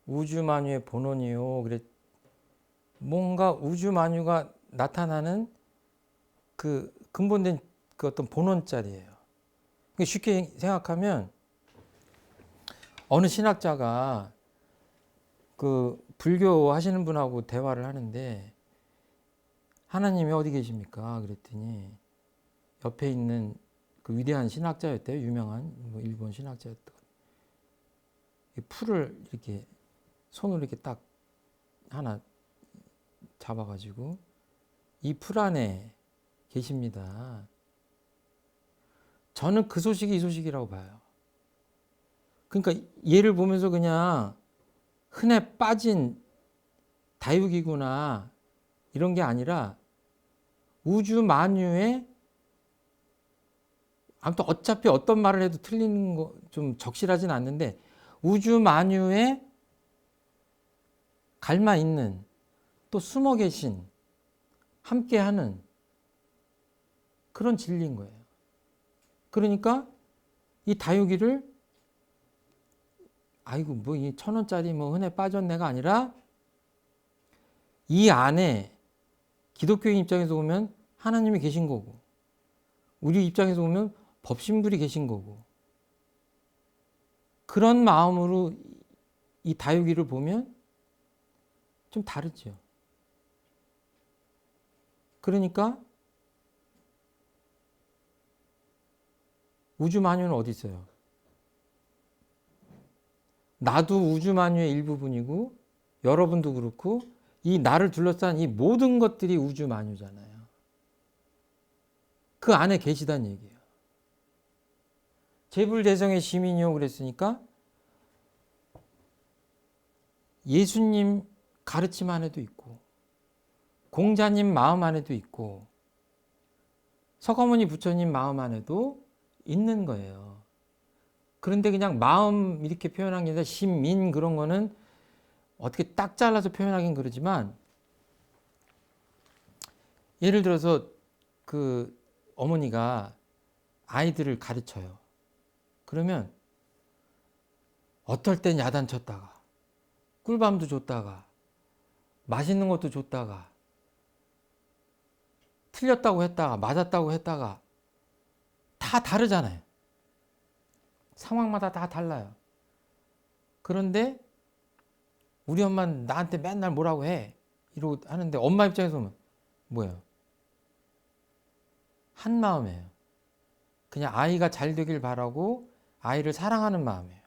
우주만유의 본원이요. 그래, 뭔가 우주만유가 나타나는 그 근본된 그 어떤 본원자리예요. 쉽게 생각하면 어느 신학자가 그 불교 하시는 분하고 대화를 하는데 하나님이 어디 계십니까? 그랬더니 옆에 있는 그 위대한 신학자였대요. 유명한 뭐 일본 신학자였던. 풀을 이렇게 손으로 이렇게 딱 하나 잡아가지고 이 풀 안에 계십니다. 저는 그 소식이 이 소식이라고 봐요. 그러니까 얘를 보면서 그냥 흔해 빠진 다육이구나 이런 게 아니라 우주 만유에 아무튼 어차피 어떤 말을 해도 틀리는 거 좀 적실하진 않는데 우주 만유에 갈마 있는 또 숨어 계신 함께하는 그런 진리인 거예요. 그러니까 이 다육이를 아이고 뭐 이 1,000원짜리 뭐 흔해 빠졌네가 아니라 이 안에 기독교인 입장에서 보면 하나님이 계신 거고 우리 입장에서 보면 법신불이 계신 거고 그런 마음으로 이 다육이를 보면 좀 다르죠. 그러니까 우주만유는 어디 있어요? 나도 우주만유의 일부분이고 여러분도 그렇고 이 나를 둘러싼 이 모든 것들이 우주만유잖아요. 그 안에 계시다는 얘기예요. 제불대성의 시민이요 그랬으니까 예수님 가르침 안에도 있고 공자님 마음 안에도 있고 서가모니 부처님 마음 안에도 있는 거예요. 그런데 그냥 마음 이렇게 표현한 게 아니라 신민 그런 거는 어떻게 딱 잘라서 표현하긴 그러지만 예를 들어서 그 어머니가 아이들을 가르쳐요. 그러면 어떨 땐 야단쳤다가 꿀밤도 줬다가 맛있는 것도 줬다가 틀렸다고 했다가 맞았다고 했다가 다 다르잖아요. 상황마다 다 달라요. 그런데 우리 엄마는 나한테 맨날 뭐라고 해 이러고 하는데 엄마 입장에서 보면 뭐예요? 한 마음이에요. 그냥 아이가 잘 되길 바라고 아이를 사랑하는 마음이에요.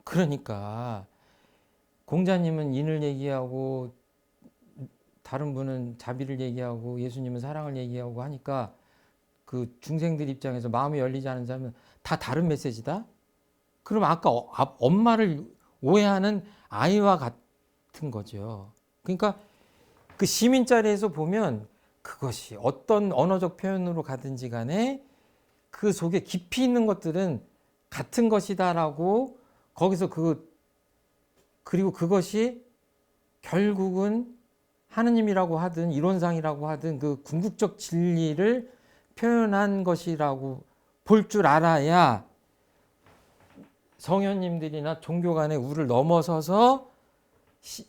그러니까 공자님은 인을 얘기하고 다른 분은 자비를 얘기하고 예수님은 사랑을 얘기하고 하니까 그 중생들 입장에서 마음이 열리지 않은 사람은 다 다른 메시지다? 그럼 아까 엄마를 오해하는 아이와 같은 거죠. 그러니까 그 시민자리에서 보면 그것이 어떤 언어적 표현으로 가든지 간에 그 속에 깊이 있는 것들은 같은 것이다라고 거기서 그리고 그것이 결국은 하느님이라고 하든 이론상이라고 하든 그 궁극적 진리를 표현한 것이라고 볼 줄 알아야 성현님들이나 종교 간의 우를 넘어서서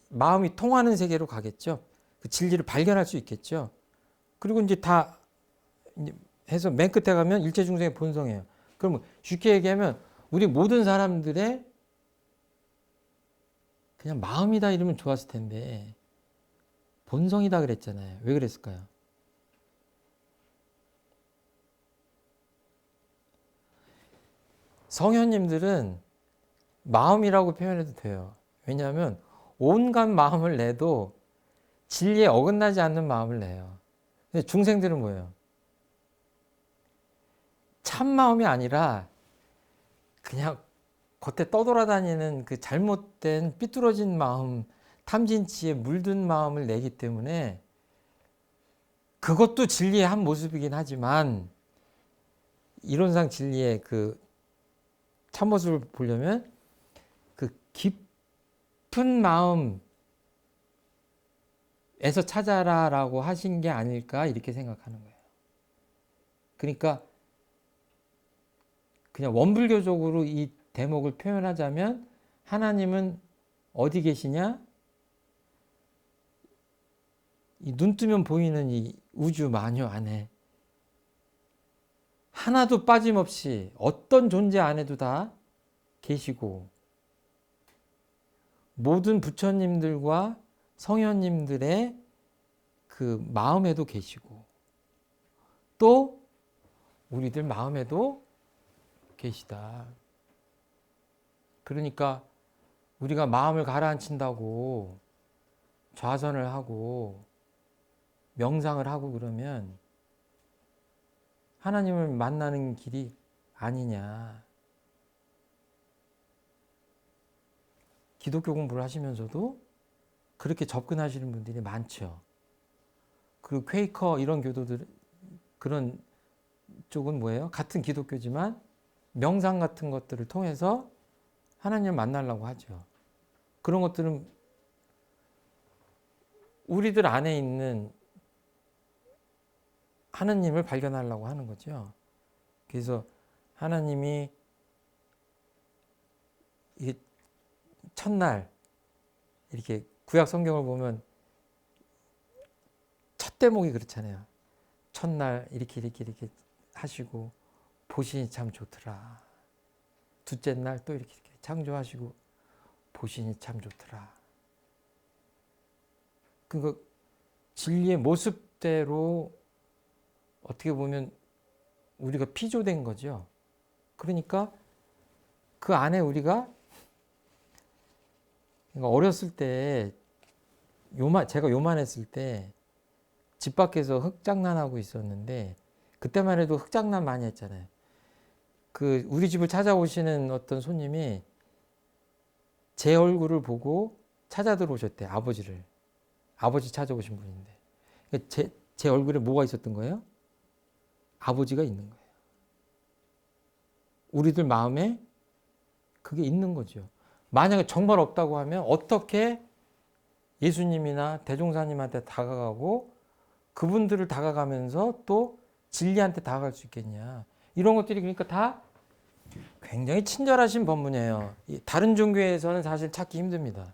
마음이 통하는 세계로 가겠죠. 그 진리를 발견할 수 있겠죠. 그리고 이제 다 해서 맨 끝에 가면 일체중생의 본성이에요. 그러면 쉽게 얘기하면 우리 모든 사람들의 그냥 마음이다 이러면 좋았을 텐데 본성이다 그랬잖아요. 왜 그랬을까요? 성현님들은 마음이라고 표현해도 돼요. 왜냐하면 온갖 마음을 내도 진리에 어긋나지 않는 마음을 내요. 근데 중생들은 뭐예요? 참 마음이 아니라 그냥 겉에 떠돌아다니는 그 잘못된 삐뚤어진 마음 탐진치에 물든 마음을 내기 때문에 그것도 진리의 한 모습이긴 하지만 이론상 진리의 그 참모습을 보려면 그 깊은 마음에서 찾아라라고 하신 게 아닐까 이렇게 생각하는 거예요. 그러니까 그냥 원불교적으로 이 대목을 표현하자면 하나님은 어디 계시냐? 이 눈 뜨면 보이는 이 우주 만유 안에 하나도 빠짐없이 어떤 존재 안에도 다 계시고 모든 부처님들과 성현님들의 그 마음에도 계시고 또 우리들 마음에도 계시다. 그러니까 우리가 마음을 가라앉힌다고 좌선을 하고 명상을 하고 그러면 하나님을 만나는 길이 아니냐. 기독교 공부를 하시면서도 그렇게 접근하시는 분들이 많죠. 그리고 퀘이커 이런 교도들 그런 쪽은 뭐예요? 같은 기독교지만 명상 같은 것들을 통해서 하나님을 만나려고 하죠. 그런 것들은 우리들 안에 있는 하나님을 발견하려고 하는 거죠. 그래서 하나님이 이게 첫날 이렇게 구약 성경을 보면 첫 대목이 그렇잖아요. 첫날 이렇게 하시고 보시니 참 좋더라. 둘째 날 또 이렇게 창조하시고 보시니 참 좋더라. 그러니까 진리의 모습대로 어떻게 보면 우리가 피조된 거죠. 그러니까 그 안에 우리가 그러니까 어렸을 때 제가 요만했을 때 집 밖에서 흙장난하고 있었는데 그때만 해도 흙장난 많이 했잖아요. 그 우리 집을 찾아오시는 어떤 손님이 제 얼굴을 보고 찾아 들어오셨대. 아버지를. 아버지 찾아오신 분인데 제 얼굴에 뭐가 있었던 거예요? 아버지가 있는 거예요. 우리들 마음에 그게 있는 거죠. 만약에 정말 없다고 하면 어떻게 예수님이나 대종사님한테 다가가고 그분들을 다가가면서 또 진리한테 다가갈 수 있겠냐. 이런 것들이 그러니까 다 굉장히 친절하신 법문이에요. 다른 종교에서는 사실 찾기 힘듭니다.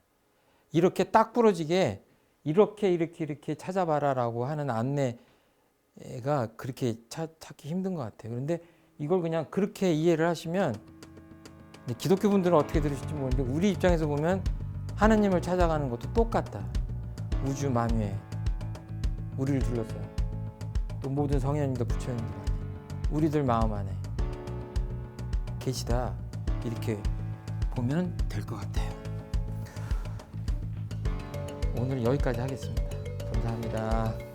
이렇게 딱 부러지게 이렇게 찾아봐라라고 하는 안내가 그렇게 찾기 힘든 것 같아요. 그런데 이걸 그냥 그렇게 이해를 하시면 기독교 분들은 어떻게 들으실지 모르는데 우리 입장에서 보면 하나님을 찾아가는 것도 똑같다. 우주 만유에 우리를 둘러싸요. 또 모든 성현님들 부처님들 안에 우리들 마음 안에 계시다. 이렇게 보면 될 것 같아요. 오늘 여기까지 하겠습니다. 감사합니다.